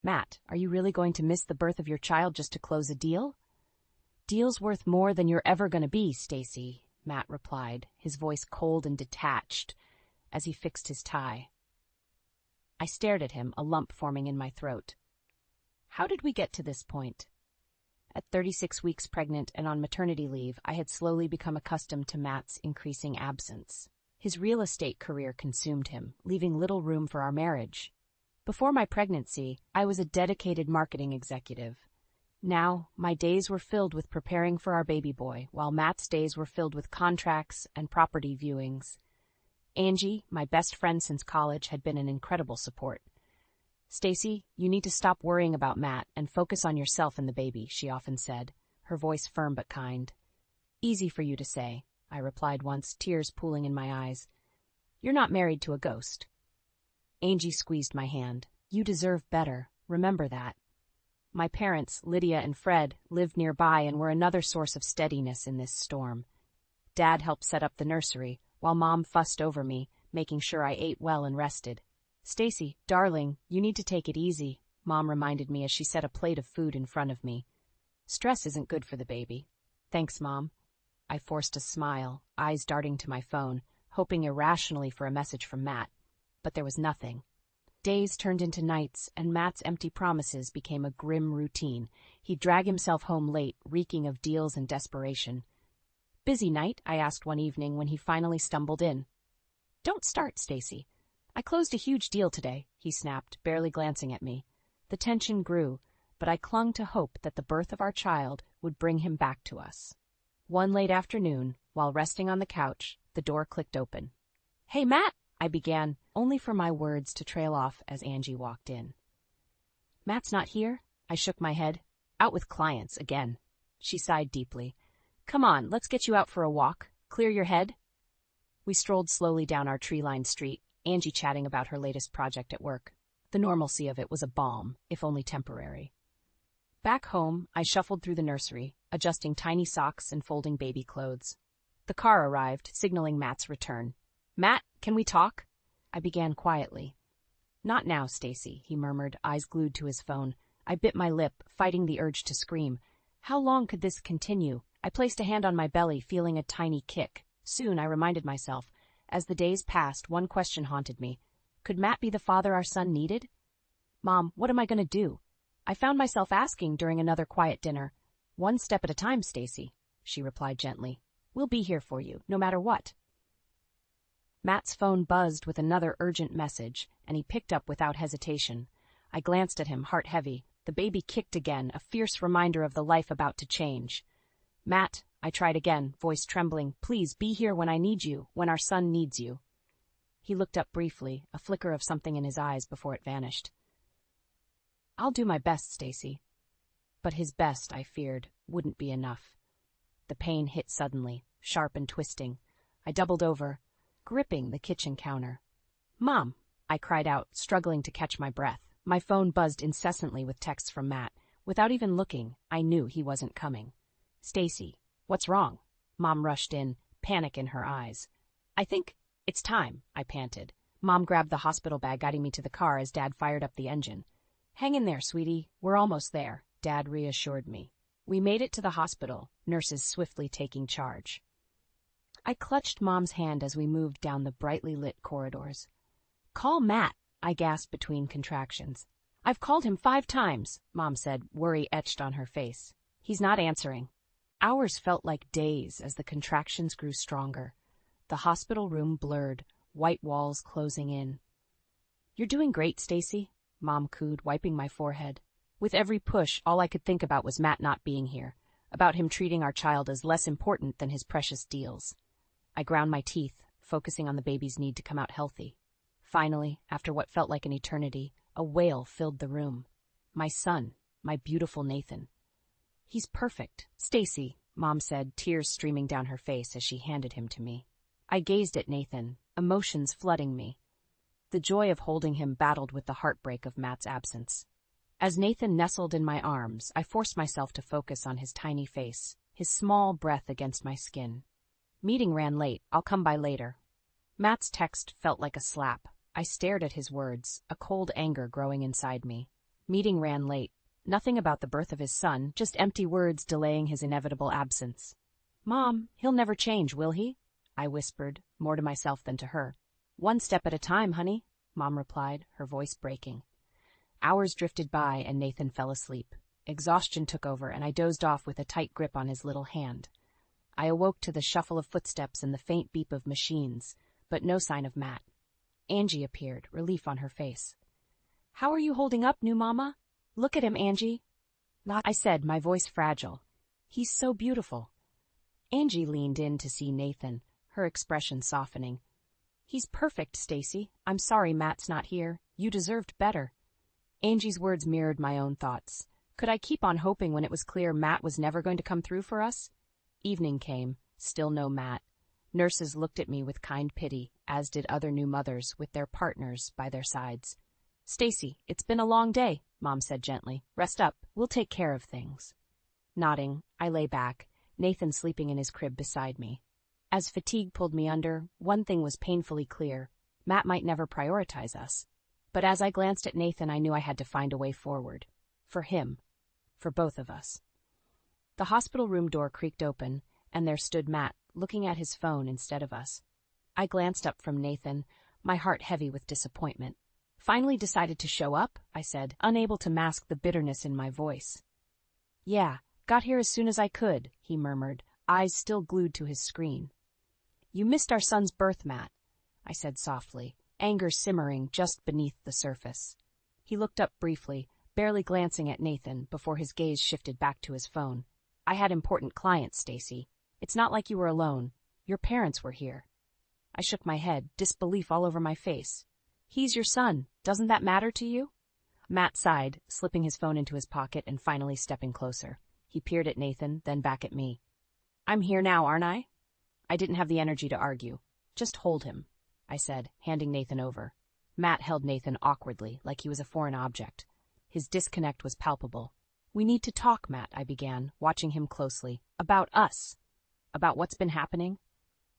Matt, are you really going to miss the birth of your child just to close a deal? Deal's worth more than you're ever going to be, Stacy, Matt replied, his voice cold and detached as he fixed his tie. I stared at him, a lump forming in my throat. How did we get to this point? At 36 weeks pregnant and on maternity leave, I had slowly become accustomed to Matt's increasing absence. His real estate career consumed him, leaving little room for our marriage. Before my pregnancy, I was a dedicated marketing executive. Now, my days were filled with preparing for our baby boy, while Matt's days were filled with contracts and property viewings. Angie, my best friend since college, had been an incredible support. Stacy, you need to stop worrying about Matt and focus on yourself and the baby, she often said, her voice firm but kind. Easy for you to say, I replied once, tears pooling in my eyes. You're not married to a ghost. Angie squeezed my hand. You deserve better. Remember that. My parents, Lydia and Fred, lived nearby and were another source of steadiness in this storm. Dad helped set up the nursery, while Mom fussed over me, making sure I ate well and rested. Stacy, darling, you need to take it easy, Mom reminded me as she set a plate of food in front of me. Stress isn't good for the baby. Thanks, Mom. I forced a smile, eyes darting to my phone, hoping irrationally for a message from Matt. But there was nothing. Days turned into nights, and Matt's empty promises became a grim routine. He'd drag himself home late, reeking of deals and desperation. Busy night? I asked one evening when he finally stumbled in. Don't start, Stacy. I closed a huge deal today, he snapped, barely glancing at me. The tension grew, but I clung to hope that the birth of our child would bring him back to us. One late afternoon, while resting on the couch, the door clicked open. Hey, Matt, I began, only for my words to trail off as Angie walked in. Matt's not here? I shook my head. Out with clients again. She sighed deeply. Come on, let's get you out for a walk. Clear your head. We strolled slowly down our tree-lined street, Angie chatting about her latest project at work. The normalcy of it was a balm, if only temporary. Back home, I shuffled through the nursery, adjusting tiny socks and folding baby clothes. The car arrived, signaling Matt's return. Matt, can we talk? I began quietly. Not now, Stacy, he murmured, eyes glued to his phone. I bit my lip, fighting the urge to scream. How long could this continue? I placed a hand on my belly, feeling a tiny kick. Soon, I reminded myself. As the days passed, one question haunted me. Could Matt be the father our son needed? Mom, what am I going to do? I found myself asking during another quiet dinner. One step at a time, Stacy, she replied gently. We'll be here for you, no matter what. Matt's phone buzzed with another urgent message, and he picked up without hesitation. I glanced at him, heart heavy. The baby kicked again, a fierce reminder of the life about to change. Matt, I tried again, voice trembling, please be here when I need you, when our son needs you. He looked up briefly, a flicker of something in his eyes before it vanished. I'll do my best, Stacy. But his best, I feared, wouldn't be enough. The pain hit suddenly, sharp and twisting. I doubled over, gripping the kitchen counter. Mom, I cried out, struggling to catch my breath. My phone buzzed incessantly with texts from Matt. Without even looking, I knew he wasn't coming. Stacy, what's wrong? Mom rushed in, panic in her eyes. I think it's time, I panted. Mom grabbed the hospital bag, guiding me to the car as Dad fired up the engine. Hang in there, sweetie. We're almost there, Dad reassured me. We made it to the hospital, nurses swiftly taking charge. I clutched Mom's hand as we moved down the brightly lit corridors. Call Matt, I gasped between contractions. I've called him 5 times, Mom said, worry etched on her face. He's not answering. Hours felt like days as the contractions grew stronger. The hospital room blurred, white walls closing in. You're doing great, Stacy, Mom cooed, wiping my forehead. With every push, all I could think about was Matt not being here, about him treating our child as less important than his precious deals. I ground my teeth, focusing on the baby's need to come out healthy. Finally, after what felt like an eternity, a wail filled the room. My son, my beautiful Nathan. He's perfect, Stacy, Mom said, tears streaming down her face as she handed him to me. I gazed at Nathan, emotions flooding me. The joy of holding him battled with the heartbreak of Matt's absence. As Nathan nestled in my arms, I forced myself to focus on his tiny face, his small breath against my skin. Meeting ran late. I'll come by later. Matt's text felt like a slap. I stared at his words, a cold anger growing inside me. Meeting ran late. Nothing about the birth of his son, just empty words delaying his inevitable absence. "Mom, he'll never change, will he?" I whispered, more to myself than to her. "One step at a time, honey," Mom replied, her voice breaking. Hours drifted by and Nathan fell asleep. Exhaustion took over and I dozed off with a tight grip on his little hand. I awoke to the shuffle of footsteps and the faint beep of machines, but no sign of Matt. Angie appeared, relief on her face. "How are you holding up, new mama? Look at him, Angie." I said, my voice fragile. "He's so beautiful." Angie leaned in to see Nathan, her expression softening. "He's perfect, Stacy. I'm sorry Matt's not here. You deserved better." Angie's words mirrored my own thoughts. Could I keep on hoping when it was clear Matt was never going to come through for us? Evening came, still no Matt. Nurses looked at me with kind pity, as did other new mothers with their partners by their sides. "Stacy, it's been a long day," Mom said gently. "Rest up. We'll take care of things." Nodding, I lay back, Nathan sleeping in his crib beside me. As fatigue pulled me under, one thing was painfully clear. Matt might never prioritize us. But as I glanced at Nathan, I knew I had to find a way forward. For him. For both of us. The hospital room door creaked open, and there stood Matt, looking at his phone instead of us. I glanced up from Nathan, my heart heavy with disappointment. "Finally decided to show up?" I said, unable to mask the bitterness in my voice. "Yeah, got here as soon as I could," he murmured, eyes still glued to his screen. "You missed our son's birth, Matt," I said softly, anger simmering just beneath the surface. He looked up briefly, barely glancing at Nathan before his gaze shifted back to his phone. "I had important clients, Stacy. It's not like you were alone. Your parents were here." I shook my head, disbelief all over my face. "He's your son. Doesn't that matter to you?" Matt sighed, slipping his phone into his pocket and finally stepping closer. He peered at Nathan, then back at me. "I'm here now, aren't I?" I didn't have the energy to argue. "Just hold him," I said, handing Nathan over. Matt held Nathan awkwardly, like he was a foreign object. His disconnect was palpable. "We need to talk, Matt," I began, watching him closely. "About us. About what's been happening."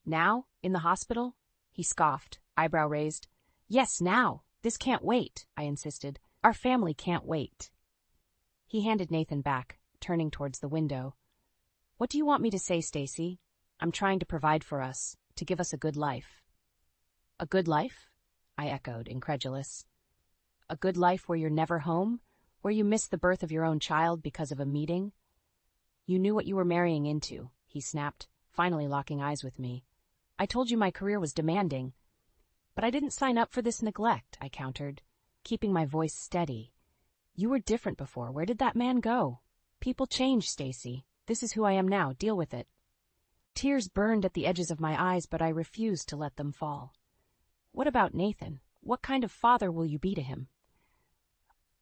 "Now? In the hospital?" He scoffed, eyebrow raised. "Yes, now. This can't wait," I insisted. "Our family can't wait." He handed Nathan back, turning towards the window. "What do you want me to say, Stacy? I'm trying to provide for us, to give us a good life." "A good life?" I echoed, incredulous. "A good life where you're never home? Where you miss the birth of your own child because of a meeting?" "You knew what you were marrying into," he snapped, finally locking eyes with me. "I told you my career was demanding." "But I didn't sign up for this neglect," I countered, keeping my voice steady. "You were different before. Where did that man go? People change, Stacy. This is who I am now. Deal with it." Tears burned at the edges of my eyes, but I refused to let them fall. "What about Nathan? What kind of father will you be to him?"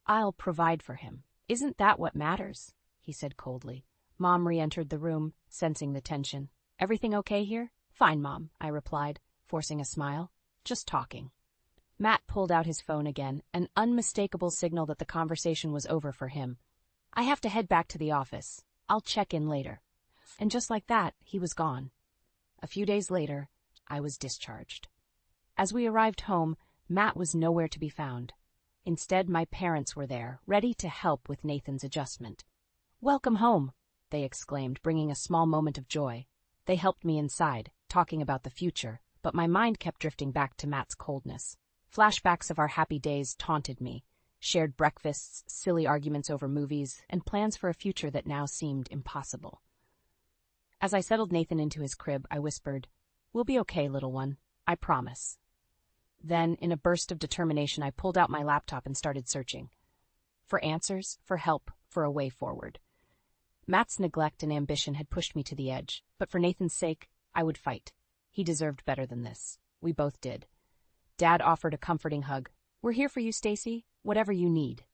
"I'll provide for him. Isn't that what matters?" he said coldly. Mom re-entered the room, sensing the tension. "Everything okay here?" "Fine, Mom," I replied, forcing a smile. "Just talking." Matt pulled out his phone again, an unmistakable signal that the conversation was over for him. "I have to head back to the office. I'll check in later." And just like that, he was gone. A few days later, I was discharged. As we arrived home, Matt was nowhere to be found. Instead, my parents were there, ready to help with Nathan's adjustment. "Welcome home," they exclaimed, bringing a small moment of joy. They helped me inside, talking about the future, but my mind kept drifting back to Matt's coldness. Flashbacks of our happy days taunted me, shared breakfasts, silly arguments over movies, and plans for a future that now seemed impossible. As I settled Nathan into his crib, I whispered, "We'll be okay, little one. I promise." Then, in a burst of determination, I pulled out my laptop and started searching. For answers, for help, for a way forward. Matt's neglect and ambition had pushed me to the edge, but for Nathan's sake, I would fight. He deserved better than this. We both did. Dad offered a comforting hug. "We're here for you, Stacy, whatever you need."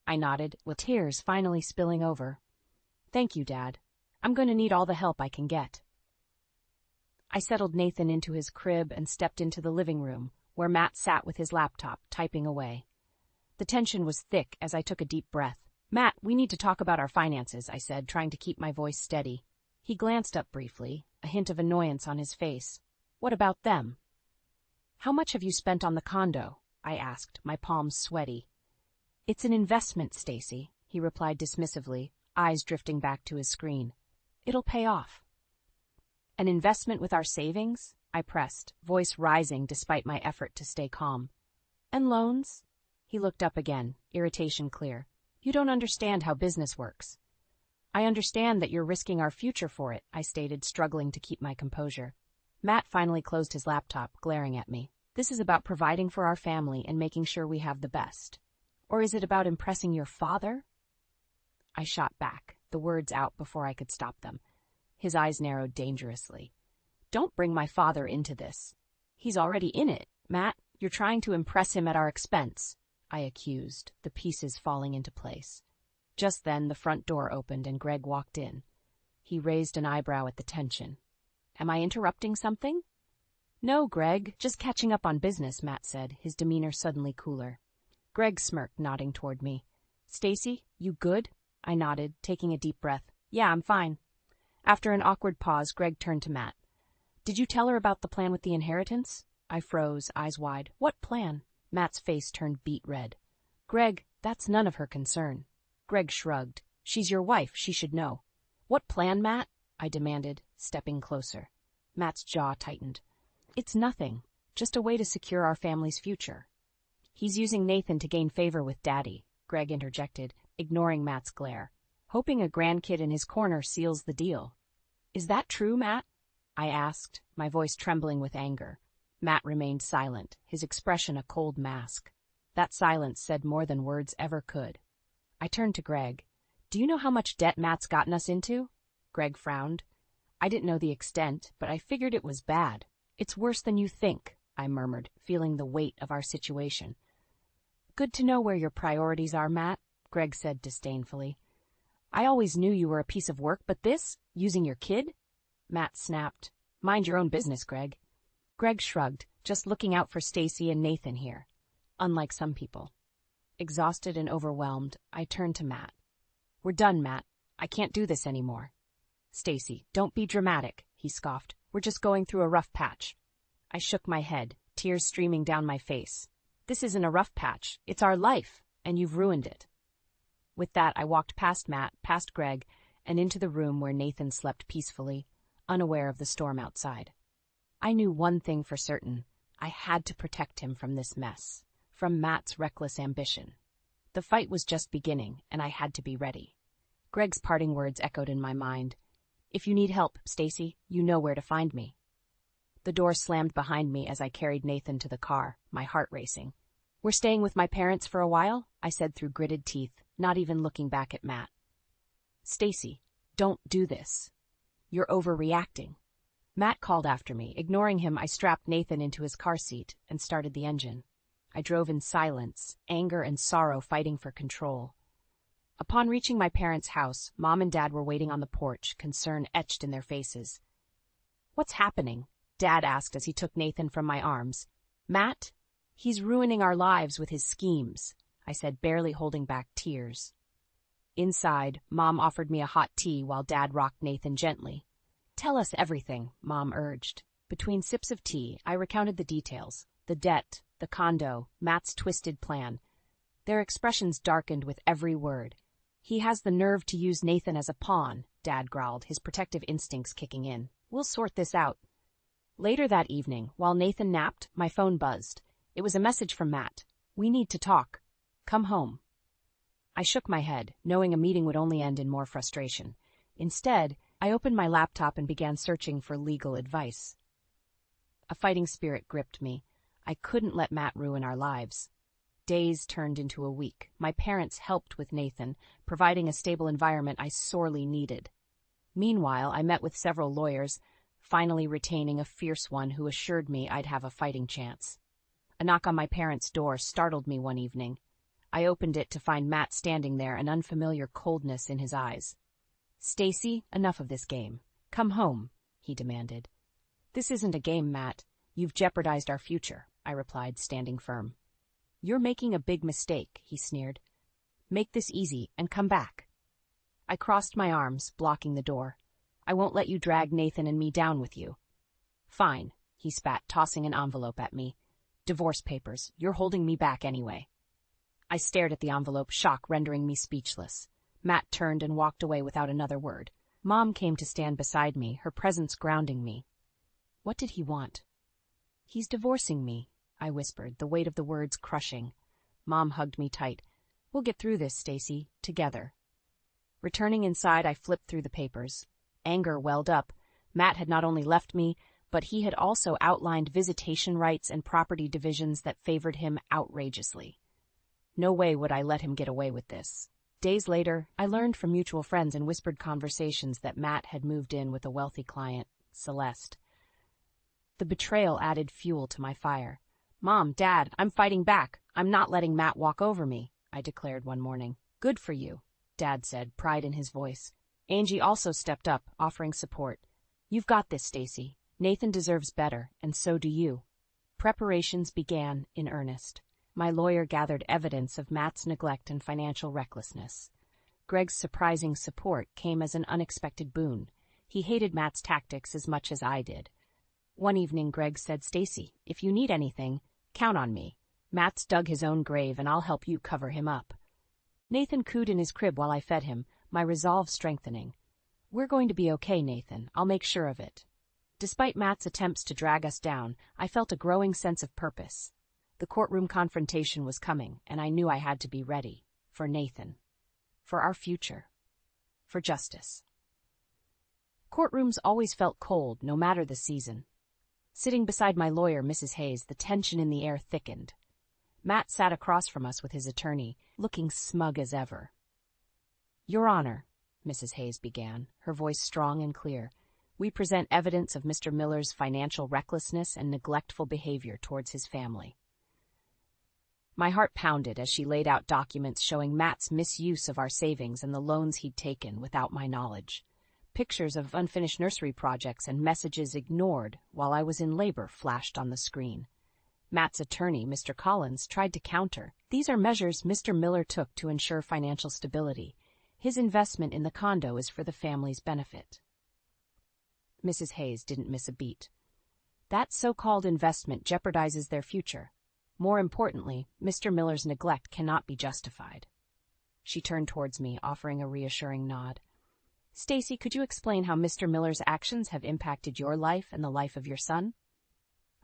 I nodded, with tears finally spilling over. "Thank you, Dad. I'm going to need all the help I can get." I settled Nathan into his crib and stepped into the living room, where Matt sat with his laptop, typing away. The tension was thick as I took a deep breath. "Matt, we need to talk about our finances," I said, trying to keep my voice steady. He glanced up briefly, a hint of annoyance on his face. "What about them?" "How much have you spent on the condo?" I asked, my palms sweaty. It's an investment, Stacy, he replied dismissively, eyes drifting back to his screen. It'll pay off. An investment with our savings? I pressed, voice rising despite my effort to stay calm. And loans? He looked up again, irritation clear. You don't understand how business works. I understand that you're risking our future for it, I stated, struggling to keep my composure. Matt finally closed his laptop, glaring at me. This is about providing for our family and making sure we have the best. Or is it about impressing your father? I shot back, the words out before I could stop them. His eyes narrowed dangerously. Don't bring my father into this. He's already in it, Matt. You're trying to impress him at our expense, I accused, the pieces falling into place. Just then, the front door opened and Greg walked in. He raised an eyebrow at the tension. Am I interrupting something? No, Greg, just catching up on business, Matt said, his demeanor suddenly cooler. Greg smirked, nodding toward me. Stacy, you good? I nodded, taking a deep breath. Yeah, I'm fine. After an awkward pause, Greg turned to Matt. Did you tell her about the plan with the inheritance? I froze, eyes wide. What plan? Matt's face turned beet red. Greg, that's none of her concern. Greg shrugged. She's your wife, she should know. What plan, Matt? I demanded, stepping closer. Matt's jaw tightened. It's nothing, just a way to secure our family's future. He's using Nathan to gain favor with Daddy, Greg interjected, ignoring Matt's glare. Hoping a grandkid in his corner seals the deal. Is that true, Matt? I asked, my voice trembling with anger. Matt remained silent, his expression a cold mask. That silence said more than words ever could. I turned to Greg. Do you know how much debt Matt's gotten us into? Greg frowned. I didn't know the extent, but I figured it was bad. It's worse than you think, I murmured, feeling the weight of our situation. Good to know where your priorities are, Matt, Greg said disdainfully. I always knew you were a piece of work, but this, using your kid? Matt snapped. Mind your own business, Greg. Greg shrugged, just looking out for Stacy and Nathan here. Unlike some people. Exhausted and overwhelmed, I turned to Matt. We're done, Matt. I can't do this anymore. Stacy, don't be dramatic, he scoffed. We're just going through a rough patch. I shook my head, tears streaming down my face. This isn't a rough patch. It's our life, and you've ruined it. With that, I walked past Matt, past Greg, and into the room where Nathan slept peacefully, unaware of the storm outside. I knew one thing for certain. I had to protect him from this mess, from Matt's reckless ambition. The fight was just beginning, and I had to be ready. Greg's parting words echoed in my mind. If you need help, Stacy, you know where to find me. The door slammed behind me as I carried Nathan to the car, my heart racing. We're staying with my parents for a while, I said through gritted teeth, not even looking back at Matt. Stacy, don't do this. You're overreacting. Matt called after me. Ignoring him, I strapped Nathan into his car seat and started the engine. I drove in silence, anger and sorrow fighting for control. Upon reaching my parents' house, Mom and Dad were waiting on the porch, concern etched in their faces. What's happening? Dad asked as he took Nathan from my arms. Matt, he's ruining our lives with his schemes, I said, barely holding back tears. Inside, Mom offered me a hot tea while Dad rocked Nathan gently. Tell us everything, Mom urged. Between sips of tea, I recounted the details, the debt, the condo, Matt's twisted plan. Their expressions darkened with every word. He has the nerve to use Nathan as a pawn, Dad growled, his protective instincts kicking in. We'll sort this out. Later that evening, while Nathan napped, my phone buzzed. It was a message from Matt. We need to talk. Come home. I shook my head, knowing a meeting would only end in more frustration. Instead, I opened my laptop and began searching for legal advice. A fighting spirit gripped me. I couldn't let Matt ruin our lives. Days turned into a week. My parents helped with Nathan, providing a stable environment I sorely needed. Meanwhile, I met with several lawyers, finally retaining a fierce one who assured me I'd have a fighting chance. A knock on my parents' door startled me one evening. I opened it to find Matt standing there, an unfamiliar coldness in his eyes. Stacy, enough of this game. Come home, he demanded. This isn't a game, Matt. You've jeopardized our future, I replied, standing firm. You're making a big mistake, he sneered. Make this easy and come back. I crossed my arms, blocking the door. I won't let you drag Nathan and me down with you. Fine, he spat, tossing an envelope at me. Divorce papers. You're holding me back anyway. I stared at the envelope, shock rendering me speechless. Matt turned and walked away without another word. Mom came to stand beside me, her presence grounding me. What did he want? He's divorcing me, I whispered, the weight of the words crushing. Mom hugged me tight. We'll get through this, Stacy, together. Returning inside, I flipped through the papers. Anger welled up. Matt had not only left me, but he had also outlined visitation rights and property divisions that favored him outrageously. No way would I let him get away with this. Days later, I learned from mutual friends in whispered conversations that Matt had moved in with a wealthy client, Celeste. The betrayal added fuel to my fire. Mom, Dad, I'm fighting back. I'm not letting Matt walk over me, I declared one morning. Good for you, Dad said, pride in his voice. Angie also stepped up, offering support. You've got this, Stacy. Nathan deserves better, and so do you. Preparations began in earnest. My lawyer gathered evidence of Matt's neglect and financial recklessness. Greg's surprising support came as an unexpected boon. He hated Matt's tactics as much as I did. One evening, Greg said, Stacy, if you need anything, count on me. Matt's dug his own grave, and I'll help you cover him up. Nathan cooed in his crib while I fed him, my resolve strengthening. We're going to be okay, Nathan. I'll make sure of it. Despite Matt's attempts to drag us down, I felt a growing sense of purpose. The courtroom confrontation was coming, and I knew I had to be ready. For Nathan. For our future. For justice. Courtrooms always felt cold, no matter the season. Sitting beside my lawyer, Mrs. Hayes, the tension in the air thickened. Matt sat across from us with his attorney, looking smug as ever. Your Honor, Mrs. Hayes began, her voice strong and clear, we present evidence of Mr. Miller's financial recklessness and neglectful behavior towards his family. My heart pounded as she laid out documents showing Matt's misuse of our savings and the loans he'd taken without my knowledge. Pictures of unfinished nursery projects and messages ignored while I was in labor flashed on the screen. Matt's attorney, Mr. Collins, tried to counter. These are measures Mr. Miller took to ensure financial stability. His investment in the condo is for the family's benefit. Mrs. Hayes didn't miss a beat. That so-called investment jeopardizes their future. More importantly, Mr. Miller's neglect cannot be justified. She turned towards me, offering a reassuring nod. Stacy, could you explain how Mr. Miller's actions have impacted your life and the life of your son?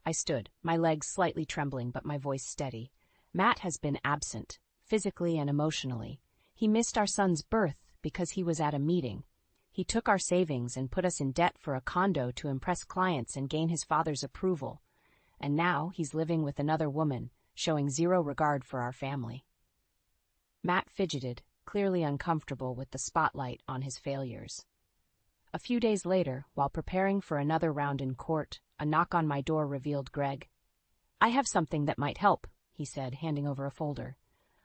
I stood, my legs slightly trembling but my voice steady. Matt has been absent, physically and emotionally. He missed our son's birth because he was at a meeting. He took our savings and put us in debt for a condo to impress clients and gain his father's approval. And now he's living with another woman, showing zero regard for our family. Matt fidgeted, clearly uncomfortable with the spotlight on his failures. A few days later, while preparing for another round in court, a knock on my door revealed Greg. I have something that might help, he said, handing over a folder.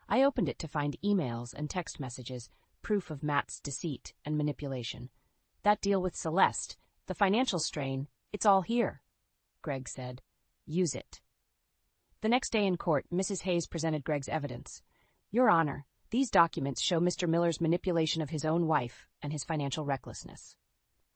I opened it to find emails and text messages, proof of Matt's deceit and manipulation. That deal with Celeste, the financial strain, it's all here, Greg said. Use it. The next day in court, Mrs. Hayes presented Greg's evidence. Your Honor, these documents show Mr. Miller's manipulation of his own wife and his financial recklessness.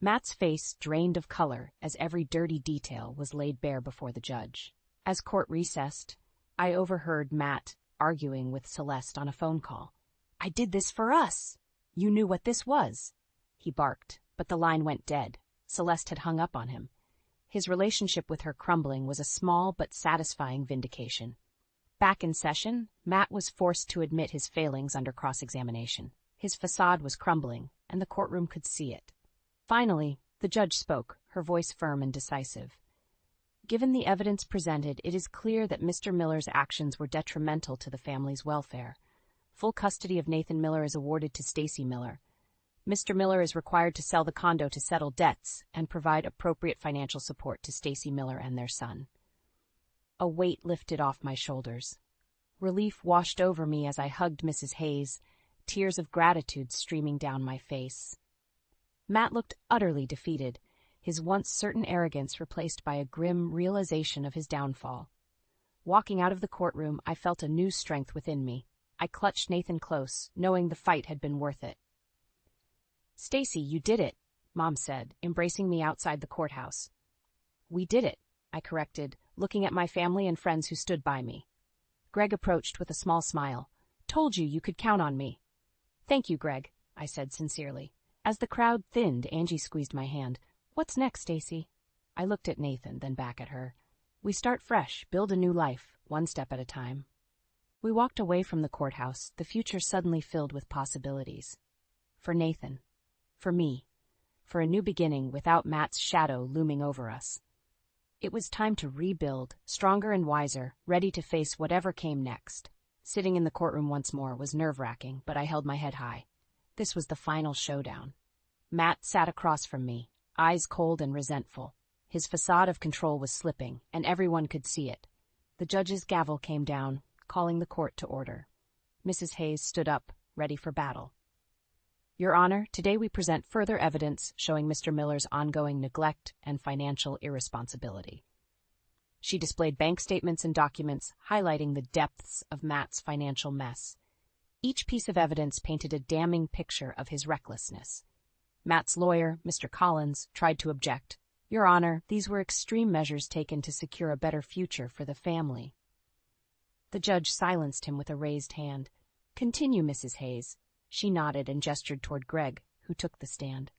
Matt's face drained of color as every dirty detail was laid bare before the judge. As court recessed, I overheard Matt arguing with Celeste on a phone call. I did this for us. You knew what this was. He barked, but the line went dead. Celeste had hung up on him. His relationship with her crumbling was a small but satisfying vindication. Back in session, Matt was forced to admit his failings under cross-examination. His facade was crumbling, and the courtroom could see it. Finally, the judge spoke, her voice firm and decisive. Given the evidence presented, it is clear that Mr. Miller's actions were detrimental to the family's welfare. Full custody of Nathan Miller is awarded to Stacy Miller. Mr. Miller is required to sell the condo to settle debts and provide appropriate financial support to Stacy Miller and their son. A weight lifted off my shoulders. Relief washed over me as I hugged Mrs. Hayes, tears of gratitude streaming down my face. Matt looked utterly defeated, his once certain arrogance replaced by a grim realization of his downfall. Walking out of the courtroom, I felt a new strength within me. I clutched Nathan close, knowing the fight had been worth it. Stacy, you did it, Mom said, embracing me outside the courthouse. We did it, I corrected, looking at my family and friends who stood by me. Greg approached with a small smile. Told you could count on me. Thank you, Greg, I said sincerely. As the crowd thinned, Angie squeezed my hand. What's next, Stacy? I looked at Nathan, then back at her. We start fresh, build a new life, one step at a time. We walked away from the courthouse, the future suddenly filled with possibilities. For Nathan. For me. For a new beginning without Matt's shadow looming over us. It was time to rebuild, stronger and wiser, ready to face whatever came next. Sitting in the courtroom once more was nerve-wracking, but I held my head high. This was the final showdown. Matt sat across from me, eyes cold and resentful. His facade of control was slipping, and everyone could see it. The judge's gavel came down, calling the court to order. Mrs. Hayes stood up, ready for battle. Your Honor, today we present further evidence showing Mr. Miller's ongoing neglect and financial irresponsibility. She displayed bank statements and documents highlighting the depths of Matt's financial mess. Each piece of evidence painted a damning picture of his recklessness. Matt's lawyer, Mr. Collins, tried to object. Your Honor, these were extreme measures taken to secure a better future for the family. The judge silenced him with a raised hand. Continue, Mrs. Hayes. She nodded and gestured toward Greg, who took the stand.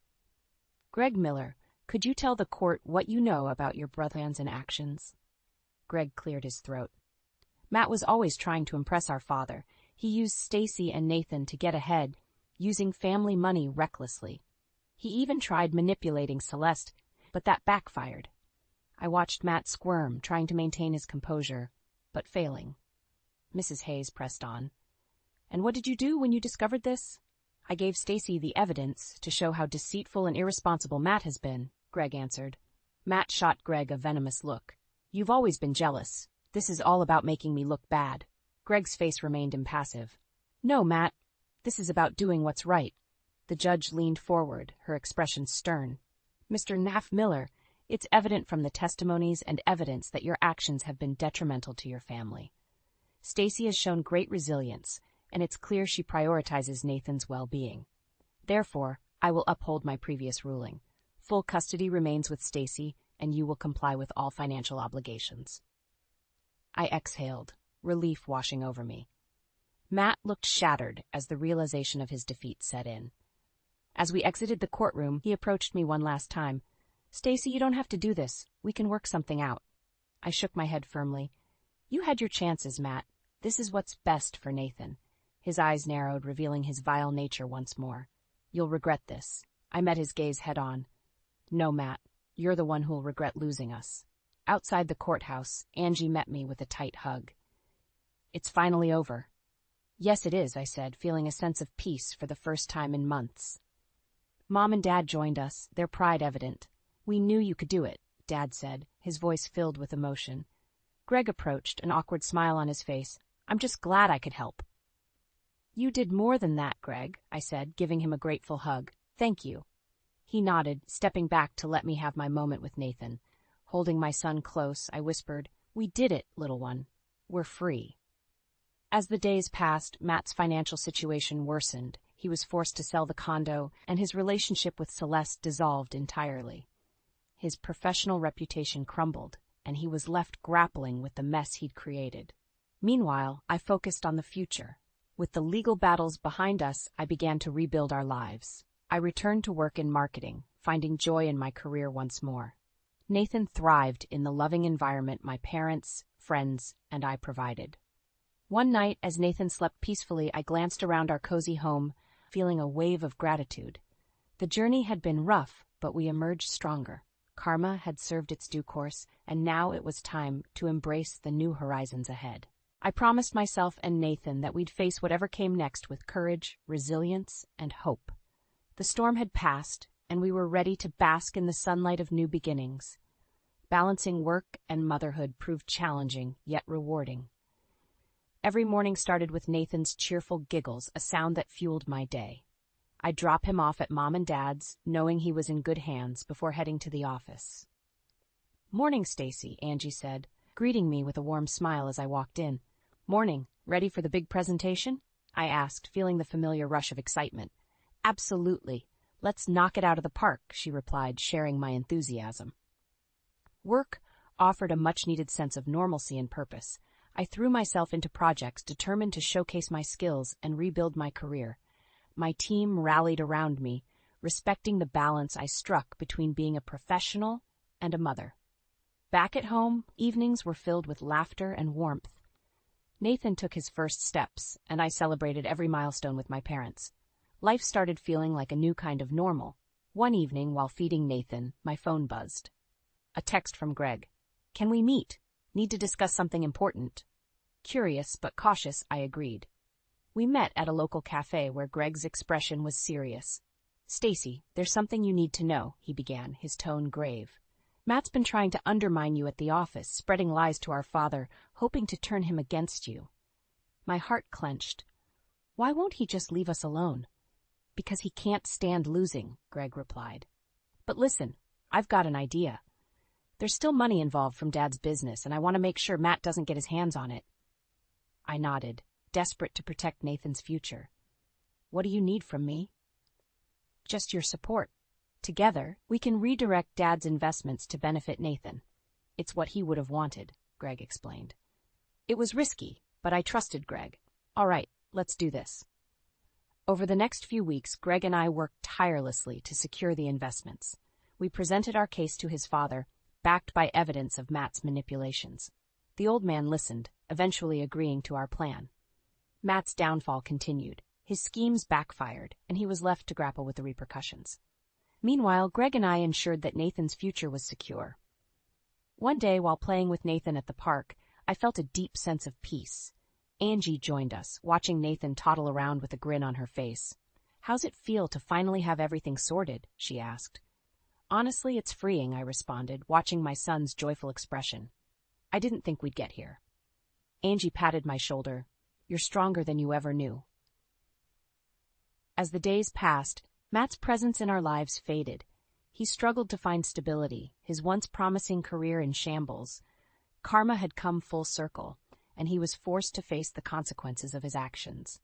Greg Miller, could you tell the court what you know about your brother's actions? Greg cleared his throat. Matt was always trying to impress our father. He used Stacy and Nathan to get ahead, using family money recklessly. He even tried manipulating Celeste, but that backfired. I watched Matt squirm, trying to maintain his composure, but failing. Mrs. Hayes pressed on. And what did you do when you discovered this? I gave Stacy the evidence to show how deceitful and irresponsible Matt has been, Greg answered. Matt shot Greg a venomous look. You've always been jealous. This is all about making me look bad. Greg's face remained impassive. No, Matt. This is about doing what's right. The judge leaned forward, her expression stern. Mr. Naff Miller, it's evident from the testimonies and evidence that your actions have been detrimental to your family. Stacy has shown great resilience, and it's clear she prioritizes Nathan's well-being. Therefore, I will uphold my previous ruling. Full custody remains with Stacy, and you will comply with all financial obligations. I exhaled, relief washing over me. Matt looked shattered as the realization of his defeat set in. As we exited the courtroom, he approached me one last time. Stacy, you don't have to do this. We can work something out. I shook my head firmly. You had your chances, Matt. This is what's best for Nathan. His eyes narrowed, revealing his vile nature once more. You'll regret this. I met his gaze head on. No, Matt. You're the one who'll regret losing us. Outside the courthouse, Angie met me with a tight hug. It's finally over. Yes, it is, I said, feeling a sense of peace for the first time in months. Mom and Dad joined us, their pride evident. We knew you could do it, Dad said, his voice filled with emotion. Greg approached, an awkward smile on his face. I'm just glad I could help. You did more than that, Greg, I said, giving him a grateful hug. Thank you. He nodded, stepping back to let me have my moment with Nathan. Holding my son close, I whispered, We did it, little one. We're free. As the days passed, Matt's financial situation worsened. He was forced to sell the condo, and his relationship with Celeste dissolved entirely. His professional reputation crumbled, and he was left grappling with the mess he'd created. Meanwhile, I focused on the future. With the legal battles behind us, I began to rebuild our lives. I returned to work in marketing, finding joy in my career once more. Nathan thrived in the loving environment my parents, friends, and I provided. One night, as Nathan slept peacefully, I glanced around our cozy home, feeling a wave of gratitude. The journey had been rough, but we emerged stronger. Karma had served its due course, and now it was time to embrace the new horizons ahead. I promised myself and Nathan that we'd face whatever came next with courage, resilience, and hope. The storm had passed, and we were ready to bask in the sunlight of new beginnings. Balancing work and motherhood proved challenging, yet rewarding. Every morning started with Nathan's cheerful giggles, a sound that fueled my day. I'd drop him off at Mom and Dad's, knowing he was in good hands, before heading to the office. Morning, Stacy, Angie said, greeting me with a warm smile as I walked in. Morning. Ready for the big presentation? I asked, feeling the familiar rush of excitement. Absolutely. Let's knock it out of the park, she replied, sharing my enthusiasm. Work offered a much-needed sense of normalcy and purpose. I threw myself into projects determined to showcase my skills and rebuild my career. My team rallied around me, respecting the balance I struck between being a professional and a mother. Back at home, evenings were filled with laughter and warmth. Nathan took his first steps, and I celebrated every milestone with my parents. Life started feeling like a new kind of normal. One evening, while feeding Nathan, my phone buzzed. A text from Greg. "Can we meet? Need to discuss something important." Curious but cautious, I agreed. We met at a local cafe where Greg's expression was serious. "Stacy, there's something you need to know," he began, his tone grave. "Matt's been trying to undermine you at the office, spreading lies to our father, hoping to turn him against you." My heart clenched. "Why won't he just leave us alone?" "Because he can't stand losing," Greg replied. "But listen, I've got an idea. There's still money involved from Dad's business, and I want to make sure Matt doesn't get his hands on it." I nodded, desperate to protect Nathan's future. "What do you need from me?" "Just your support. Together, we can redirect Dad's investments to benefit Nathan." "It's what he would have wanted," Greg explained. "It was risky, but I trusted Greg. All right, let's do this." Over the next few weeks, Greg and I worked tirelessly to secure the investments. We presented our case to his father, backed by evidence of Matt's manipulations. The old man listened, eventually agreeing to our plan. Matt's downfall continued. His schemes backfired, and he was left to grapple with the repercussions. Meanwhile, Greg and I ensured that Nathan's future was secure. One day, while playing with Nathan at the park, I felt a deep sense of peace. Angie joined us, watching Nathan toddle around with a grin on her face. "How's it feel to finally have everything sorted?" she asked. "Honestly, it's freeing," I responded, watching my son's joyful expression. "I didn't think we'd get here." Angie patted my shoulder. "You're stronger than you ever knew." As the days passed, Matt's presence in our lives faded. He struggled to find stability, his once promising career in shambles. Karma had come full circle, and he was forced to face the consequences of his actions.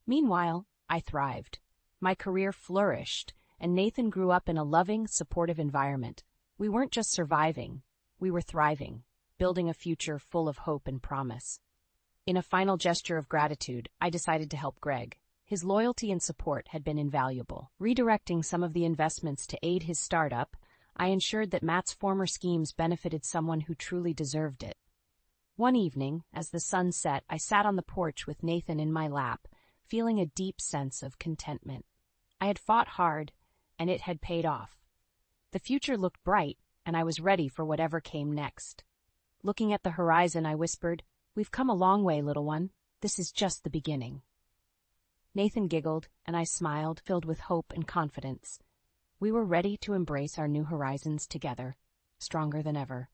Meanwhile, I thrived. My career flourished, and Nathan grew up in a loving, supportive environment. We weren't just surviving, we were thriving, building a future full of hope and promise. In a final gesture of gratitude, I decided to help Greg. His loyalty and support had been invaluable. Redirecting some of the investments to aid his startup, I ensured that Matt's former schemes benefited someone who truly deserved it. One evening, as the sun set, I sat on the porch with Nathan in my lap, feeling a deep sense of contentment. I had fought hard, and it had paid off. The future looked bright, and I was ready for whatever came next. Looking at the horizon, I whispered, "We've come a long way, little one. This is just the beginning." Nathan giggled, and I smiled, filled with hope and confidence. We were ready to embrace our new horizons together, stronger than ever.